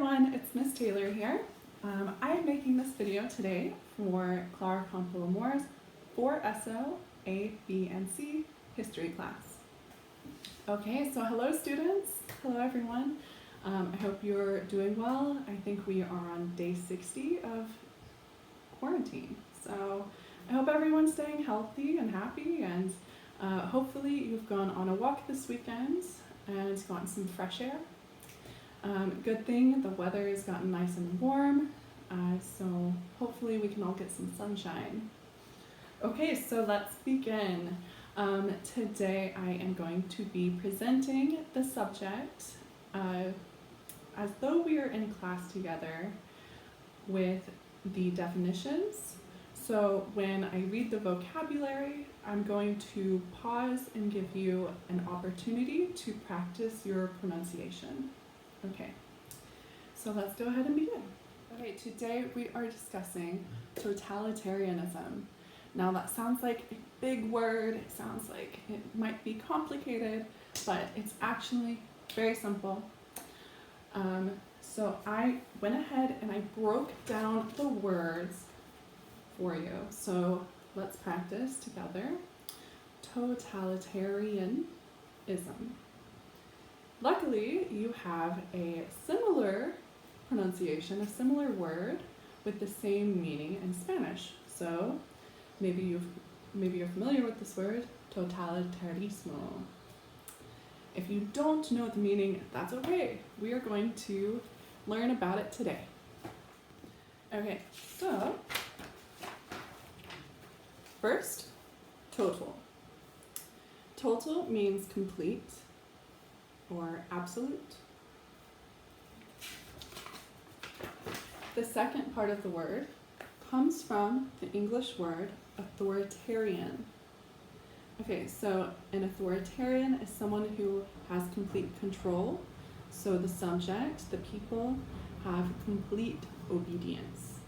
everyone, it's Miss Taylor here. I am making this video today for Clara Campo-Amor's 4SO A, B, and C history class. Okay, so hello students, hello everyone. I hope you're doing well. I think we are on day 60 of quarantine. So I hope everyone's staying healthy and happy, and hopefully you've gone on a walk this weekend and gotten some fresh air. Good thing the weather has gotten nice and warm, so hopefully we can all get some sunshine. Okay, so let's begin. Today I am going to be presenting the subject as though we are in class together with the definitions. So when I read the vocabulary, I'm going to pause and give you an opportunity to practice your pronunciation. Okay, so let's go ahead and begin. Okay, today we are discussing totalitarianism. Now that sounds like a big word, it sounds like it might be complicated, but it's actually very simple. So I went ahead and I broke down the words for you. So let's practice together. Totalitarianism. Luckily, you have a similar pronunciation, a similar word with the same meaning in Spanish. So maybe you're familiar with this word, totalitarianismo. If you don't know the meaning, that's okay. We are going to learn about it today. Okay, so first, total. Total means complete or absolute. The second part of the word comes from the English word authoritarian. Okay, so an authoritarian is someone who has complete control. So the subject, the people, have complete obedience.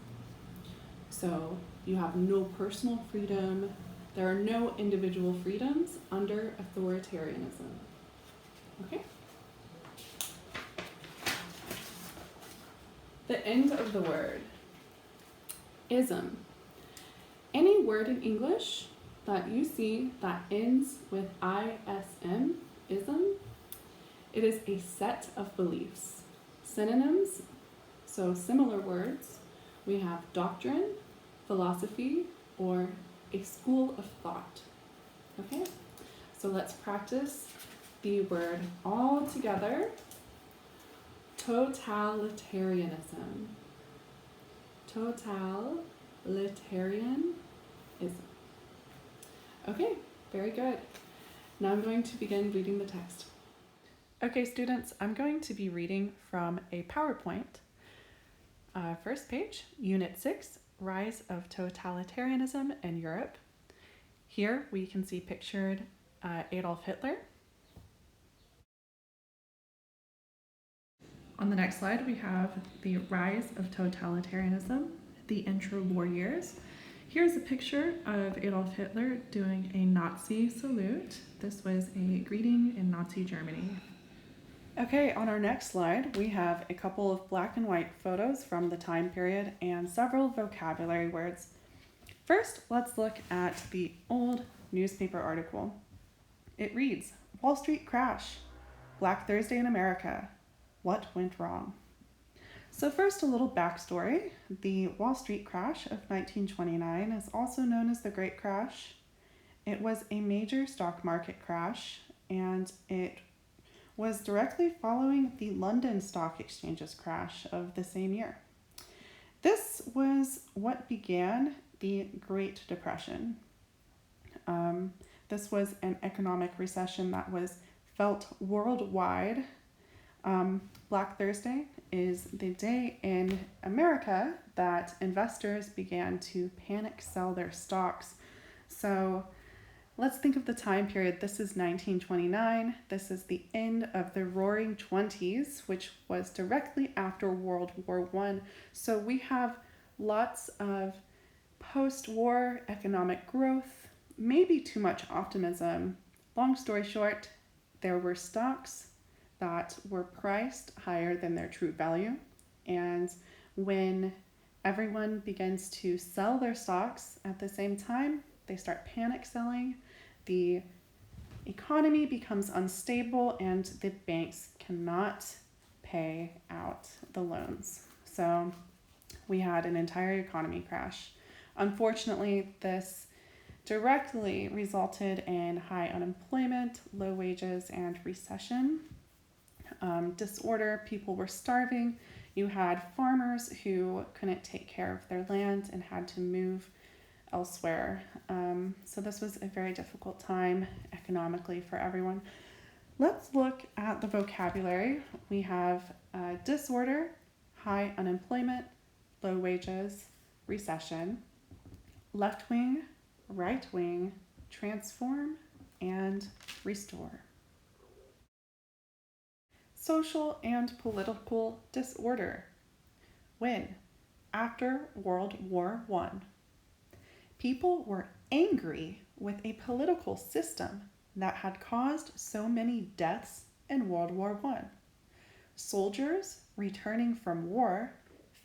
So you have no personal freedom. There are no individual freedoms under authoritarianism. Okay? The end of the word. Ism. Any word in English that you see that ends with ism, ism, it is a set of beliefs. Synonyms, so similar words, we have doctrine, philosophy, or a school of thought. Okay? So let's practice the word all together. Totalitarianism. Totalitarianism. Okay, very good. Now I'm going to begin reading the text. Okay, students, I'm going to be reading from a PowerPoint. First page, Unit 6, Rise of Totalitarianism in Europe. Here we can see pictured Adolf Hitler. On the next slide, we have the rise of totalitarianism, the intra-war years. Here's a picture of Adolf Hitler doing a Nazi salute. This was a greeting in Nazi Germany. Okay, on our next slide, we have a couple of black and white photos from the time period and several vocabulary words. First, let's look at the old newspaper article. It reads, Wall Street crash, Black Thursday in America. What went wrong? So first, a little backstory. The Wall Street crash of 1929 is also known as the Great Crash. It was a major stock market crash, and it was directly following the London Stock Exchange's crash of the same year. This was what began the Great Depression. This was an economic recession that was felt worldwide. Black Thursday is the day in America that investors began to panic sell their stocks. So let's think of the time period. This is 1929. This is the end of the Roaring Twenties, which was directly after World War I. So we have lots of post-war economic growth, maybe too much optimism. Long story short, there were stocks that were priced higher than their true value. And when everyone begins to sell their stocks at the same time, they start panic selling, the economy becomes unstable, and the banks cannot pay out the loans. So we had an entire economy crash. Unfortunately, this directly resulted in high unemployment, low wages, and recession. Disorder, people were starving. You had farmers who couldn't take care of their land and had to move elsewhere. So this was a very difficult time economically for everyone. Let's look at the vocabulary. We have disorder, high unemployment, low wages, recession, left wing, right wing, transform, and restore. Social and political disorder. When? After World War I. People were angry with a political system that had caused so many deaths in World War I. Soldiers returning from war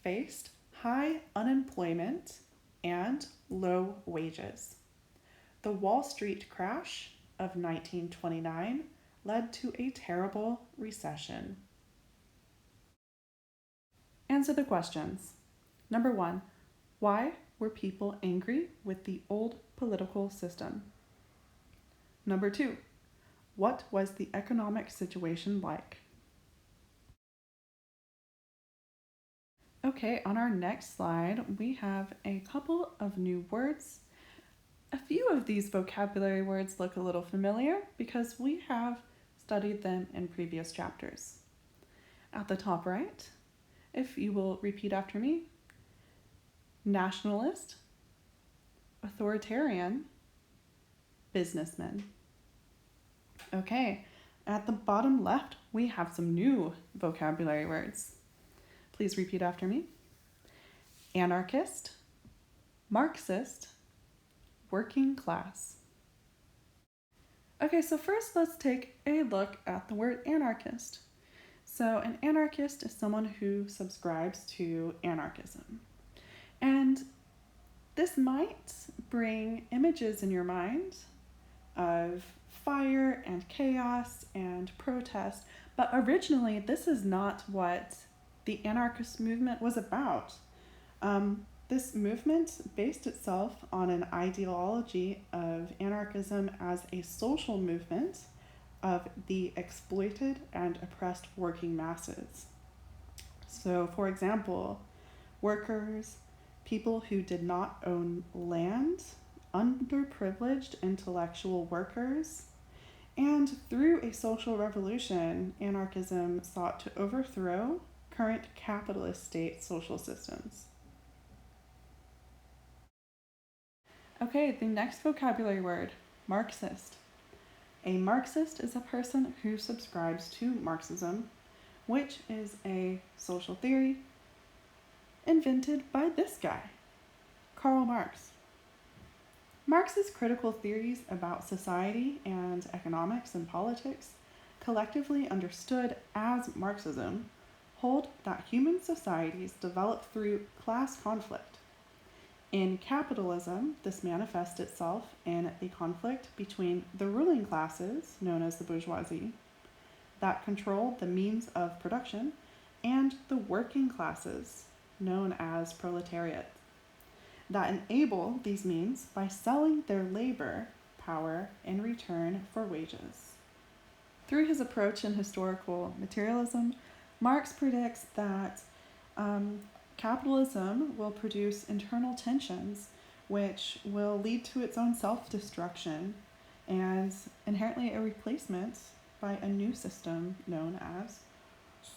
faced high unemployment and low wages. The Wall Street crash of 1929 led to a terrible recession. Answer the questions. Number 1, why were people angry with the old political system? Number 2, what was the economic situation like? Okay, on our next slide, we have a couple of new words. A few of these vocabulary words look a little familiar because we have studied them in previous chapters. At the top right, if you will repeat after me: nationalist, authoritarian, businessman. Okay, at the bottom left, we have some new vocabulary words. Please repeat after me: anarchist, Marxist, working class. Okay, so first let's take a look at the word anarchist. So an anarchist is someone who subscribes to anarchism. And this might bring images in your mind of fire and chaos and protest, but originally this is not what the anarchist movement was about. This movement based itself on an ideology of anarchism as a social movement of the exploited and oppressed working masses. So, for example, workers, people who did not own land, underprivileged intellectual workers, and through a social revolution, anarchism sought to overthrow current capitalist state social systems. Okay, the next vocabulary word, Marxist. A Marxist is a person who subscribes to Marxism, which is a social theory invented by this guy, Karl Marx. Marx's critical theories about society and economics and politics, collectively understood as Marxism, hold that human societies develop through class conflict. In capitalism, this manifests itself in the conflict between the ruling classes, known as the bourgeoisie, that control the means of production, and the working classes, known as proletariat, that enable these means by selling their labor power in return for wages. Through his approach in historical materialism, Marx predicts that capitalism will produce internal tensions which will lead to its own self-destruction and inherently a replacement by a new system known as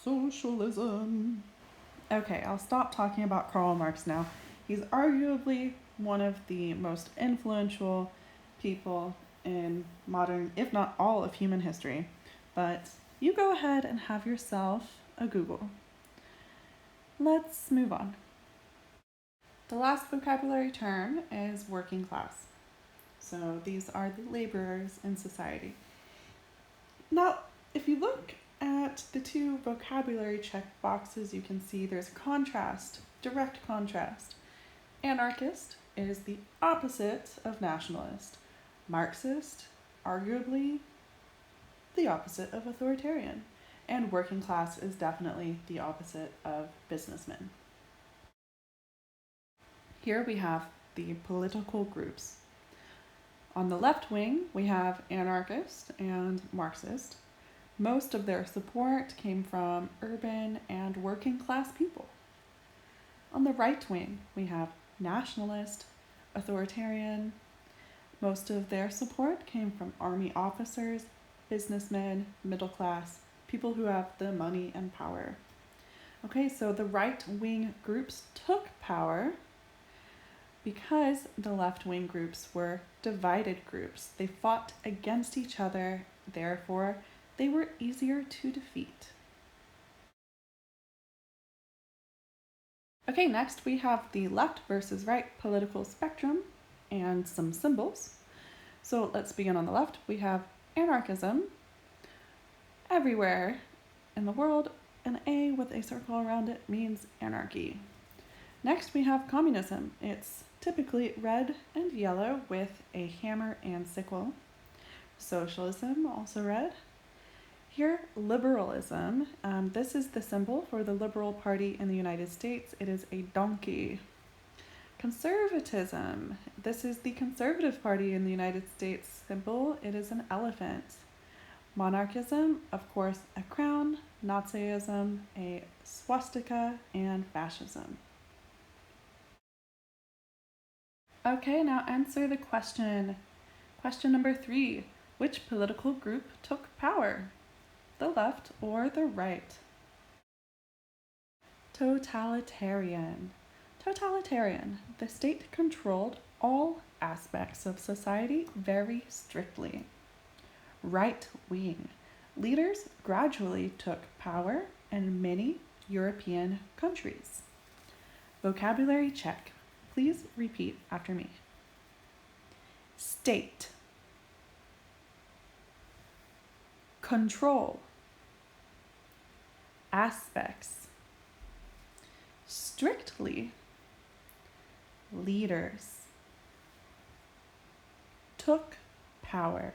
socialism. Okay, I'll stop talking about Karl Marx now. He's arguably one of the most influential people in modern, if not all of human history. But you go ahead and have yourself a Google. Let's move on. The last vocabulary term is working class. So these are the laborers in society. Now, if you look at the two vocabulary check boxes, you can see there's contrast, direct contrast. Anarchist is the opposite of nationalist. Marxist, arguably the opposite of authoritarian. And working class is definitely the opposite of businessman. Here we have the political groups. On the left wing, we have anarchist and Marxist. Most of their support came from urban and working class people. On the right wing, we have nationalist, authoritarian. Most of their support came from army officers, businessmen, middle class, people who have the money and power. Okay, so the right wing groups took power because the left wing groups were divided groups. They fought against each other, therefore they were easier to defeat. Okay, next we have the left versus right political spectrum and some symbols. So let's begin on the left. We have anarchism. Everywhere in the world, an A with a circle around it means anarchy. Next we have communism. It's typically red and yellow with a hammer and sickle. Socialism, also red. Here, liberalism. This is the symbol for the Liberal Party in the United States. It is a donkey. Conservatism. This is the Conservative Party in the United States symbol. It is an elephant. Monarchism, of course, a crown. Nazism, a swastika, and fascism. Okay, now answer the question. Question number 3. Which political group took power? The left or the right? Totalitarian. Totalitarian. The state controlled all aspects of society very strictly. Right wing. Leaders gradually took power in many European countries. Vocabulary check. Please repeat after me. State. Control. Aspects. Strictly. Leaders. Took power.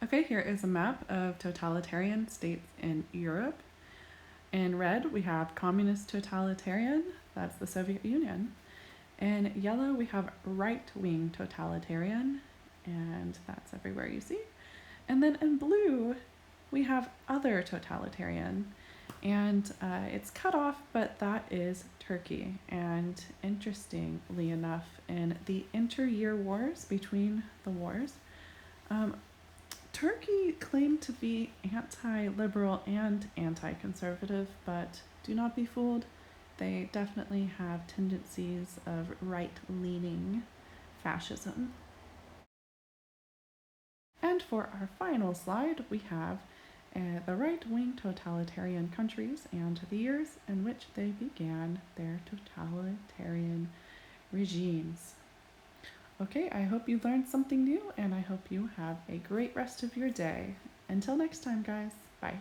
Okay, here is a map of totalitarian states in Europe. In red, we have communist totalitarian, that's the Soviet Union. In yellow, we have right-wing totalitarian, and that's everywhere you see. And then in blue, we have other totalitarian, and it's cut off, but that is Turkey. And interestingly enough, in the inter-year wars between the wars, Turkey claimed to be anti-liberal and anti-conservative, but do not be fooled. They definitely have tendencies of right-leaning fascism. And for our final slide, we have the right-wing totalitarian countries and the years in which they began their totalitarian regimes. Okay, I hope you learned something new, and I hope you have a great rest of your day. Until next time, guys. Bye.